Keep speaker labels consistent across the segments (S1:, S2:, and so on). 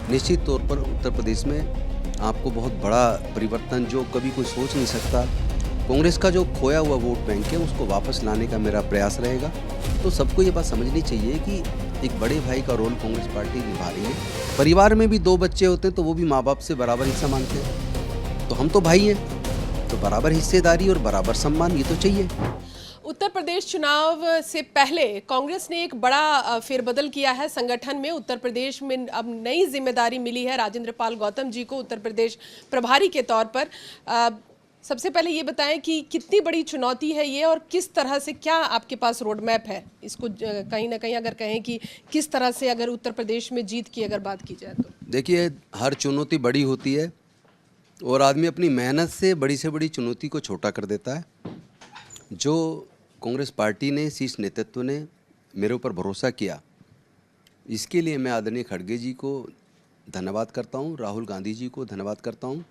S1: निश्चित तौर पर उत्तर प्रदेश में आपको बहुत बड़ा परिवर्तन जो कभी कोई सोच नहीं सकता, कांग्रेस का जो खोया हुआ वोट बैंक है उसको वापस लाने का मेरा प्रयास रहेगा। तो सबको ये बात समझनी चाहिए कि एक बड़े भाई का रोल कांग्रेस पार्टी निभा रही है। परिवार में भी 2 बच्चे होते हैं तो वो भी माँ बाप से बराबर हिस्सा मांगते हैं, तो हम तो भाई हैं, तो बराबर हिस्सेदारी और बराबर सम्मान ये तो चाहिए।
S2: उत्तर प्रदेश चुनाव से पहले कांग्रेस ने एक बड़ा फेरबदल किया है संगठन में। उत्तर प्रदेश में अब नई जिम्मेदारी मिली है राजेंद्र पाल गौतम जी को उत्तर प्रदेश प्रभारी के तौर पर। सबसे पहले ये बताएं कि कितनी बड़ी चुनौती है ये और किस तरह से, क्या आपके पास रोड मैप है इसको कहीं ना कहीं अगर कहें कि किस तरह से अगर उत्तर प्रदेश में जीत की अगर बात की जाए तो?
S1: देखिए, हर चुनौती बड़ी होती है और आदमी अपनी मेहनत से बड़ी चुनौती को छोटा कर देता है। जो कांग्रेस पार्टी ने, शीर्ष नेतृत्व ने मेरे ऊपर भरोसा किया, इसके लिए मैं आदरणीय खड़गे जी को धन्यवाद करता हूँ, राहुल गांधी जी को धन्यवाद करता हूँ,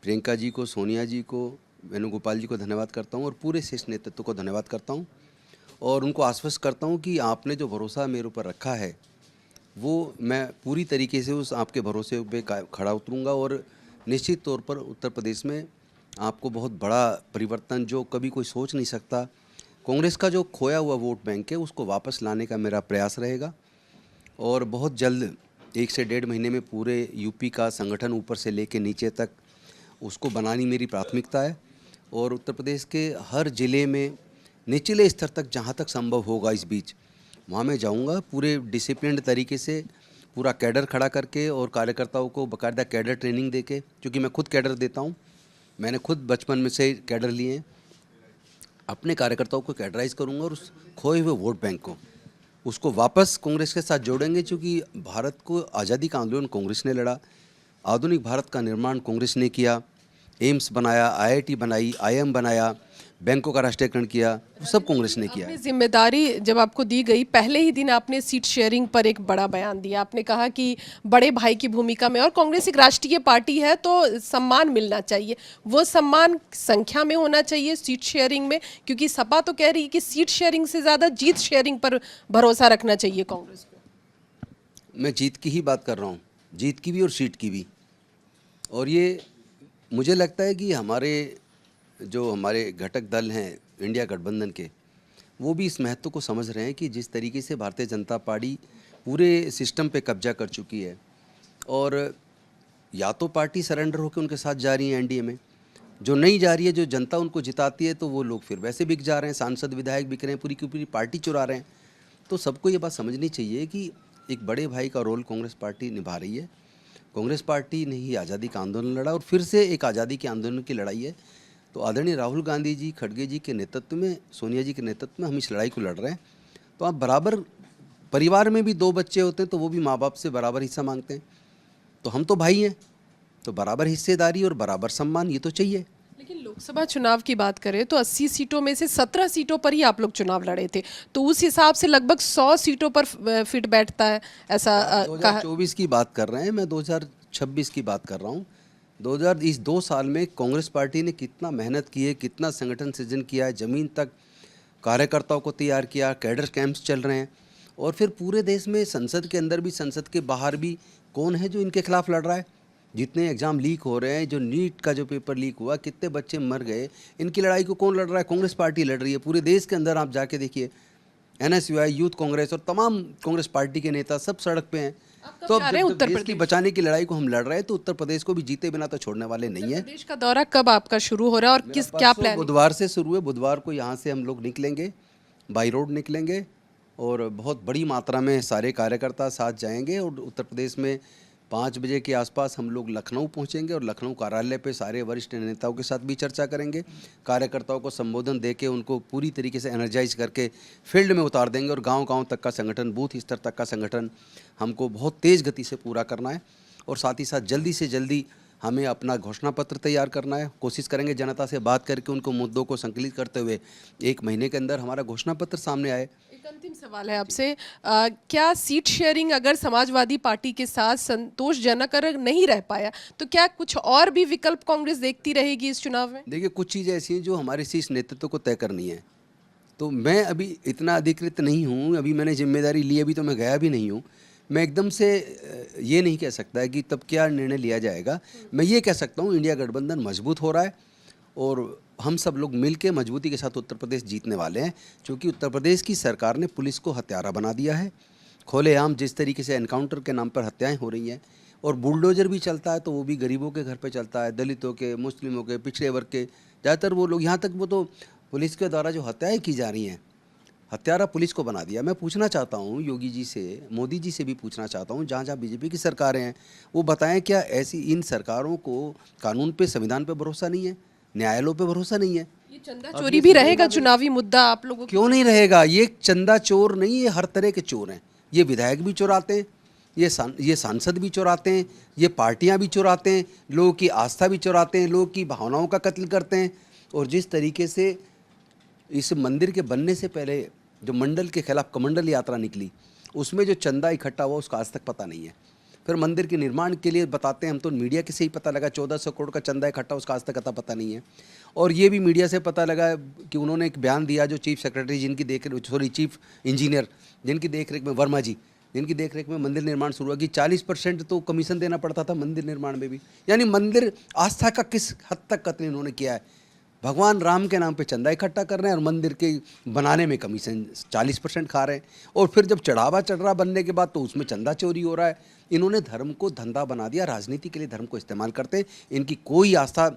S1: प्रियंका जी को, सोनिया जी को, वेणुगोपाल जी को धन्यवाद करता हूँ और पूरे शीर्ष नेतृत्व को धन्यवाद करता हूँ और उनको आश्वस्त करता हूँ कि आपने जो भरोसा मेरे ऊपर रखा है वो मैं पूरी तरीके से उस आपके भरोसे पे खड़ा उतरूँगा और निश्चित तौर पर उत्तर प्रदेश में आपको बहुत बड़ा परिवर्तन जो कभी कोई सोच नहीं सकता, कांग्रेस का जो खोया हुआ वोट बैंक है उसको वापस लाने का मेरा प्रयास रहेगा और बहुत जल्द 1 से 1.5 महीने में पूरे यूपी का संगठन ऊपर से लेके नीचे तक उसको बनानी मेरी प्राथमिकता है और उत्तर प्रदेश के हर ज़िले में निचले स्तर तक जहाँ तक संभव होगा इस बीच वहाँ मैं जाऊँगा, पूरे डिसिप्लिन तरीके से पूरा कैडर खड़ा करके और कार्यकर्ताओं को बाकायदा कैडर ट्रेनिंग देके, क्योंकि मैं खुद कैडर देता हूँ, मैंने खुद बचपन में से कैडर लिए हैं, अपने कार्यकर्ताओं को कैडराइज करूँगा और उस खोए हुए वोट बैंक को उसको वापस कांग्रेस के साथ जोड़ेंगे। क्योंकि भारत को आज़ादी का आंदोलन कांग्रेस ने लड़ा, आधुनिक भारत का निर्माण कांग्रेस ने किया, एम्स बनाया, आईआईटी बनाई, आईएम बनाया, बैंकों का राष्ट्रीयकरण किया, वो सब कांग्रेस ने किया।
S2: जिम्मेदारी जब आपको दी गई, पहले ही दिन आपने सीट शेयरिंग पर एक बड़ा बयान दिया। आपने कहा कि बड़े भाई की भूमिका में, और कांग्रेस एक राष्ट्रीय पार्टी है तो सम्मान मिलना चाहिए, वो सम्मान संख्या में होना चाहिए सीट शेयरिंग में, क्योंकि सपा तो कह रही है कि सीट शेयरिंग से ज़्यादा जीत शेयरिंग पर भरोसा रखना चाहिए कांग्रेस को।
S1: मैं जीत की ही बात कर रहा हूँ, जीत की भी और सीट की भी। और ये मुझे लगता है कि हमारे घटक दल हैं इंडिया गठबंधन के, वो भी इस महत्व को समझ रहे हैं कि जिस तरीके से भारतीय जनता पार्टी पूरे सिस्टम पे कब्जा कर चुकी है और या तो पार्टी सरेंडर होकर उनके साथ जा रही है एनडीए में, जो नहीं जा रही है, जो जनता उनको जिताती है तो वो लोग फिर वैसे बिक जा रहे हैं, सांसद विधायक बिक रहे हैं, पूरी की पूरी पार्टी चुरा रहे हैं। तो सबको ये बात समझनी चाहिए कि एक बड़े भाई का रोल कांग्रेस पार्टी निभा रही है। कांग्रेस पार्टी ने ही आज़ादी का आंदोलन लड़ा और फिर से एक आज़ादी के आंदोलन की लड़ाई है। तो आदरणीय राहुल गांधी जी, खड़गे जी के नेतृत्व में, सोनिया जी के नेतृत्व में हम इस लड़ाई को लड़ रहे हैं। तो आप बराबर, परिवार में भी 2 बच्चे होते हैं तो वो भी माँ बाप से बराबर हिस्सा मांगते हैं, तो हम तो भाई हैं, तो बराबर हिस्सेदारी और बराबर सम्मान ये तो चाहिए।
S2: लेकिन लोकसभा चुनाव की बात करें तो 80 सीटों में से 17 सीटों पर ही आप लोग चुनाव लड़े थे, तो उस हिसाब से लगभग 100 सीटों पर फिट बैठता है ऐसा
S1: 2024 की बात कर रहे हैं, मैं 2026 की बात कर रहा हूँ। इस 2 साल में कांग्रेस पार्टी ने कितना मेहनत की है, कितना संगठन सृजन किया है, ज़मीन तक कार्यकर्ताओं को तैयार किया, कैडर कैंप्स चल रहे हैं और फिर पूरे देश में संसद के अंदर भी, संसद के बाहर भी कौन है जो इनके खिलाफ लड़ रहा है। जितने एग्ज़ाम लीक हो रहे हैं, जो नीट का जो पेपर लीक हुआ, कितने बच्चे मर गए, इनकी लड़ाई को कौन लड़ रहा है? कांग्रेस पार्टी लड़ रही है। पूरे देश के अंदर आप जाके देखिए, एनएसयूआई, यूथ कांग्रेस और तमाम कांग्रेस पार्टी के नेता सब सड़क पे हैं। तो अब देश की बचाने की लड़ाई को हम लड़ रहे हैं तो उत्तर प्रदेश को भी जीते बिना तो छोड़ने वाले नहीं है।
S2: देश का दौरा कब आपका शुरू हो रहा है और क्या प्लान?
S1: बुधवार से शुरू है, बुधवार को यहाँ से हम लोग निकलेंगे, बाई रोड निकलेंगे और बहुत बड़ी मात्रा में सारे कार्यकर्ता साथ जाएंगे और उत्तर प्रदेश में 5 बजे के आसपास हम लोग लखनऊ पहुंचेंगे और लखनऊ कार्यालय पे सारे वरिष्ठ नेताओं के साथ भी चर्चा करेंगे, कार्यकर्ताओं को संबोधन देके उनको पूरी तरीके से एनर्जाइज करके फील्ड में उतार देंगे और गांव-गांव तक का संगठन, बूथ स्तर तक का संगठन हमको बहुत तेज़ गति से पूरा करना है और साथ ही साथ जल्दी से जल्दी हमें अपना घोषणा पत्र तैयार करना है। कोशिश करेंगे जनता से बात करके उनको मुद्दों को संकलित करते हुए 1 महीने के अंदर हमारा घोषणा पत्र सामने आए।
S2: एक अंतिम सवाल है आपसे, क्या सीट शेयरिंग अगर समाजवादी पार्टी के साथ संतोषजनक अगर नहीं रह पाया तो क्या कुछ और भी विकल्प कांग्रेस देखती रहेगी इस चुनाव में?
S1: देखिए, कुछ चीज़ें ऐसी हैं जो हमारे शीर्ष नेतृत्व को तय करनी है। तो मैं अभी इतना अधिकृत नहीं हूँ, अभी मैंने जिम्मेदारी ली, अभी तो मैं गया भी नहीं हूँ। मैं एकदम से ये नहीं कह सकता है कि तब क्या निर्णय लिया जाएगा। मैं ये कह सकता हूँ इंडिया गठबंधन मजबूत हो रहा है और हम सब लोग मिल के मजबूती के साथ उत्तर प्रदेश जीतने वाले हैं, क्योंकि उत्तर प्रदेश की सरकार ने पुलिस को हत्यारा बना दिया है। खुलेआम जिस तरीके से एनकाउंटर के नाम पर हत्याएं हो रही हैं, और बुलडोजर भी चलता है तो वो भी गरीबों के घर पे चलता है, दलितों के, मुस्लिमों के, पिछड़े वर्ग के, ज़्यादातर वो लोग, यहाँ तक वो तो पुलिस के द्वारा जो हत्याएं की जा रही हैं, हत्यारा पुलिस को बना दिया। मैं पूछना चाहता हूँ योगी जी से, मोदी जी से भी पूछना चाहता हूँ, जहाँ जहाँ बीजेपी की सरकारें हैं वो बताएं क्या ऐसी इन सरकारों को कानून पे, संविधान पे भरोसा नहीं है, न्यायालयों पे भरोसा नहीं है?
S2: ये चंदा चोरी भी रहेगा चुनावी मुद्दा आप लोगों
S1: क्यों नहीं रहेगा? ये चंदा चोर नहीं, ये हर तरह के चोर हैं। ये विधायक भी चुराते हैं, ये सांसद भी चुराते हैं, ये पार्टियां भी चुराते हैं, लोगों की आस्था भी चुराते हैं, लोगों की भावनाओं का कत्ल करते हैं। और जिस तरीके से इस मंदिर के बनने से पहले जो मंडल के खिलाफ कमंडल यात्रा निकली, उसमें जो चंदा इकट्ठा हुआ उसका आज तक पता नहीं है। फिर मंदिर के निर्माण के लिए बताते हैं हम तो मीडिया के से ही पता लगा 1400 करोड़ का चंदा इकट्ठा, उसका आज तक पता नहीं है। और ये भी मीडिया से पता लगा कि उन्होंने एक बयान दिया, जो चीफ सेक्रेटरी चीफ इंजीनियर जिनकी देखरेख में, वर्मा जी, जिनकी देखरेख में मंदिर निर्माण शुरू हुआ, कि 40% तो कमीशन देना पड़ता था मंदिर निर्माण में भी। यानी मंदिर आस्था का किस हद तक कत्ल इन्होंने किया है। भगवान राम के नाम पे चंदा इकट्ठा कर रहे हैं और मंदिर के बनाने में कमीशन 40% खा रहे हैं, और फिर जब चढ़ावा चढ़ रहा बनने के बाद तो उसमें चंदा चोरी हो रहा है। इन्होंने धर्म को धंधा बना दिया, राजनीति के लिए धर्म को इस्तेमाल करते हैं। इनकी कोई आस्था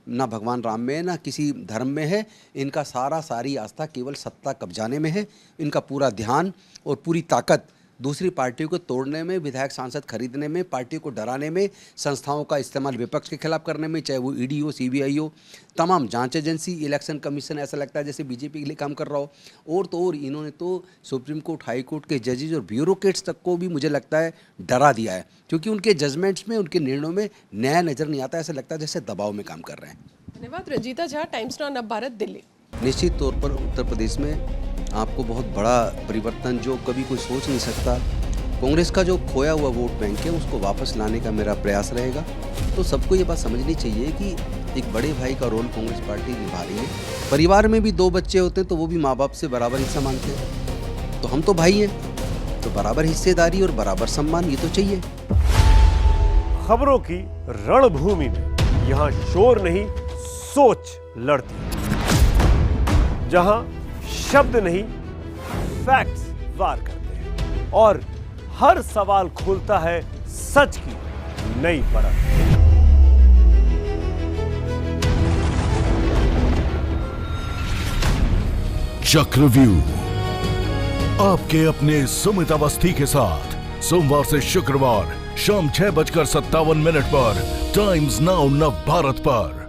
S1: ना भगवान राम में है, ना किसी धर्म में है। इनका सारी आस्था केवल सत्ता कब्जाने में है। इनका पूरा ध्यान और पूरी ताकत दूसरी पार्टियों को तोड़ने में, विधायक सांसद खरीदने में, पार्टियों को डराने में, संस्थाओं का इस्तेमाल विपक्ष के खिलाफ करने में, चाहे वो ईडी हो, सीबीआई हो, तमाम जांच एजेंसी, इलेक्शन कमीशन, ऐसा लगता है जैसे बीजेपी के लिए काम कर रहा हो। और तो और इन्होंने तो सुप्रीम कोर्ट, हाई कोर्ट के जजेज और ब्यूरोक्रेट्स तक को भी मुझे लगता है डरा दिया है, क्योंकि उनके जजमेंट्स में, उनके निर्णयों में न्याय नज़र नहीं आता। ऐसा लगता है जैसे दबाव में काम कर रहे हैं।
S2: धन्यवाद। रंजीता झा, टाइम्स नाउ नव भारत, दिल्ली।
S1: निश्चित तौर पर उत्तर प्रदेश में आपको बहुत बड़ा परिवर्तन, जो कभी कोई सोच नहीं सकता, कांग्रेस का जो खोया हुआ वोट बैंक है उसको वापस लाने का मेरा प्रयास रहेगा। तो सबको ये बात समझनी चाहिए कि एक बड़े भाई का रोल कांग्रेस पार्टी निभा रही है। परिवार में भी 2 बच्चे होते हैं तो वो भी माँ बाप से बराबर हिस्सा मांगते हैं, तो हम तो भाई हैं, तो बराबर हिस्सेदारी और बराबर सम्मान ये तो चाहिए।
S3: खबरों की रणभूमि में यहाँ शोर नहीं, सोच लड़ती है, जहां शब्द नहीं, फैक्ट्स वार करते हैं, और हर सवाल खोलता है सच की नई परत।
S4: चक्रव्यूह, आपके अपने सुमित अवस्थी के साथ सोमवार से शुक्रवार शाम 6:57 पर टाइम्स नाउ नव भारत पर।